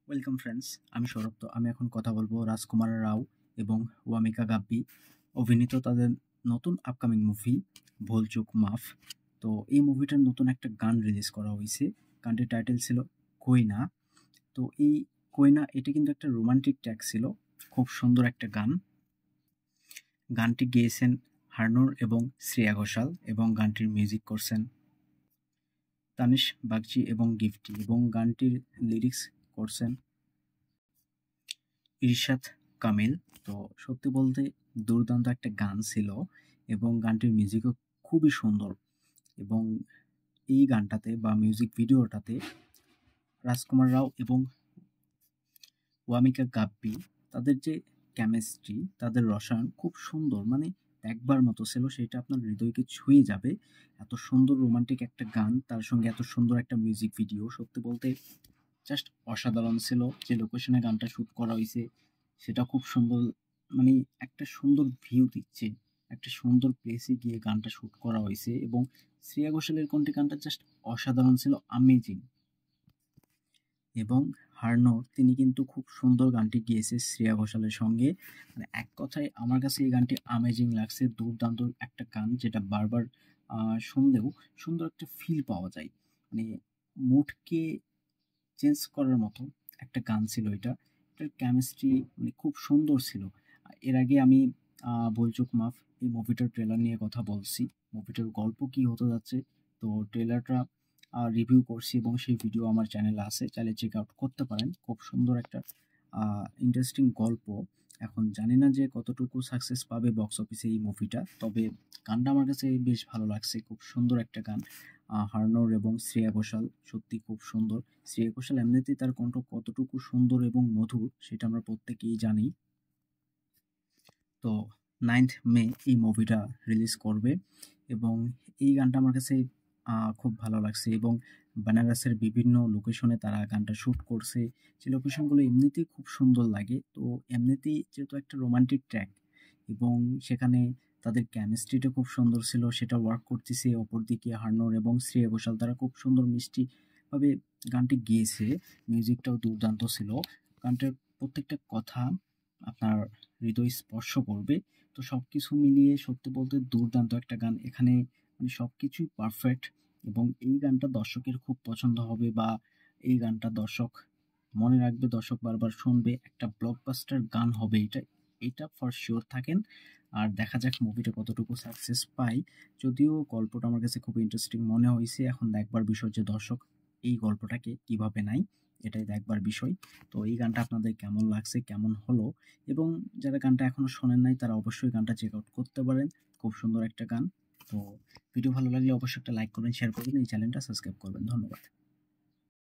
Welcome friends, আমি সৌরভ। তো আমি এখন কথা বলবো রাজকুমার রাও এবং ওয়ামিকা গাব্বি অভিনীত তাদের নতুন আপকামিং মুভি ভুল চুক মাফ। তো এই মুভিটার নতুন একটা গান রিলিজ করা হয়েছে। গানটির টাইটেল ছিল কইনা। তো এই কইনা এটা কিন্তু একটা রোমান্টিক ট্র্যাক ছিল, খুব সুন্দর একটা গান। গানটি গেয়েছেন হারনুর এবং শ্রেয়া ঘোষাল এবং গানটির মিউজিক করছেন তানিশ বাগচি এবং গিফটি, এবং গানটির লিরিক্স করছেন ইরশাদ কামিল। তো সত্যি বলতে দুর্দান্ত একটা গান ছিল এবং গানটির মিউজিকও খুবই সুন্দর। এবং এই গানটাতে বা মিউজিক ভিডিওটাতে রাজকুমার রাও এবং ওয়ামিকা গাব্বি তাদের যে কেমিস্ট্রি, তাদের রসায়ন খুব সুন্দর, মানে একবার মতো ছিল, সেটা আপনার হৃদয়কে ছুঁয়ে যাবে। এত সুন্দর রোমান্টিক একটা গান, তার সঙ্গে এত সুন্দর একটা মিউজিক ভিডিও, সত্যি বলতে জাস্ট অসাধারণ ছিল। যে লোকেশনে গানটা শ্যুট করা হয়েছে সেটা খুব সুন্দর, মানে একটা সুন্দর ভিউ দিচ্ছে। একটা সুন্দর প্লেসে গিয়ে গানটা শ্যুট করা হয়েছে এবং শ্রেয়া ঘোষালের কণ্ঠে গানটা জাস্ট অসাধারণ ছিল, আমেজিং। এবং হারনর তিনি কিন্তু খুব সুন্দর গানটি গেয়েছে শ্রেয়া ঘোষালের সঙ্গে। মানে এক কথায় আমার কাছে এই গানটি আমেজিং লাগছে, দুর্দান্ত একটা গান, যেটা বারবার শুনলেও সুন্দর একটা ফিল পাওয়া যায়। মানে মুডকে চেঞ্জ করার মতো একটা গান ছিল এটা। এটার কেমিস্ট্রি মানে খুব সুন্দর ছিল। এর আগে আমি ভুল চুক মাফ এই মুভিটার ট্রেলার নিয়ে কথা বলছি। মুভিটার গল্প কি হতে যাচ্ছে, তো ট্রেলারটা রিভিউ করছি এবং সেই ভিডিও আমার চ্যানেলে আছে, চাইলে চেক আউট করতে পারেন। খুব সুন্দর একটা ইন্টারেস্টিং গল্প। এখন জানি না যে কতটুকু সাকসেস পাবে বক্স অফিসে এই মুভিটা, তবে গানটা আমার কাছে বেশ ভালো লাগছে। খুব সুন্দর একটা গান। হারনর এবং শ্রেয়া ঘোষাল সত্যি খুব সুন্দর। শ্রেয়া ঘোষাল এমনিতেই তার কণ্ঠ কতটুকু সুন্দর এবং মধুর সেটা আমরা প্রত্যেকেই জানি। তো 9th মে এই মুভিটা রিলিজ করবে এবং এই গানটা আমার কাছে খুব ভালো লাগছে। এবং বেনারসের বিভিন্ন লোকেশনে তারা গানটা শ্যুট করছে, যে লোকেশনগুলো এমনিতেই খুব সুন্দর লাগে। তো এমনিতেই যেহেতু একটা রোমান্টিক ট্র্যাক এবং সেখানে তাদের কেমিস্ট্রিটা খুব সুন্দর ছিল, সেটা ওয়ার্ক করতেছে। অপরদিকে হারনর এবং শ্রেয়া ঘোষাল তারা খুব সুন্দর মিষ্টিভাবে গানটি গেয়েছে। মিউজিকটাও দুর্দান্ত ছিল। গানটার প্রত্যেকটা কথা আপনার হৃদয় স্পর্শ করবে। তো সবকিছু মিলিয়ে সত্যি বলতে দুর্দান্ত একটা গান। এখানে মানে সবকিছুই পারফেক্ট এবং এই গানটা দর্শকের খুব পছন্দ হবে, বা এই গানটা দর্শক মনে রাখবে, দর্শক বারবার শুনবে। একটা ব্লকবাস্টার গান হবে এটা, এটা ফর শিওর থাকেন। আর দেখা যাক মুভিটা কতটুকু সাকসেস পায়। যদিও গল্পটা আমার কাছে খুব ইন্টারেস্টিং মনে হয়েছে, এখন দেখবার বিষয় যে দর্শক এই গল্পটাকে কিভাবে নেয়, এটাই দেখবার বিষয়। তো এই গানটা আপনাদের কেমন লাগছে, কেমন হলো, এবং যারা গানটা এখনো শোনেন নাই তারা অবশ্যই গানটা চেক আউট করতে পারেন। খুব সুন্দর একটা গান। তো ভিডিও ভালো লাগলে অবশ্যই একটা লাইক করবেন, শেয়ার করবেন, এই চ্যানেলটা সাবস্ক্রাইব করবেন। ধন্যবাদ।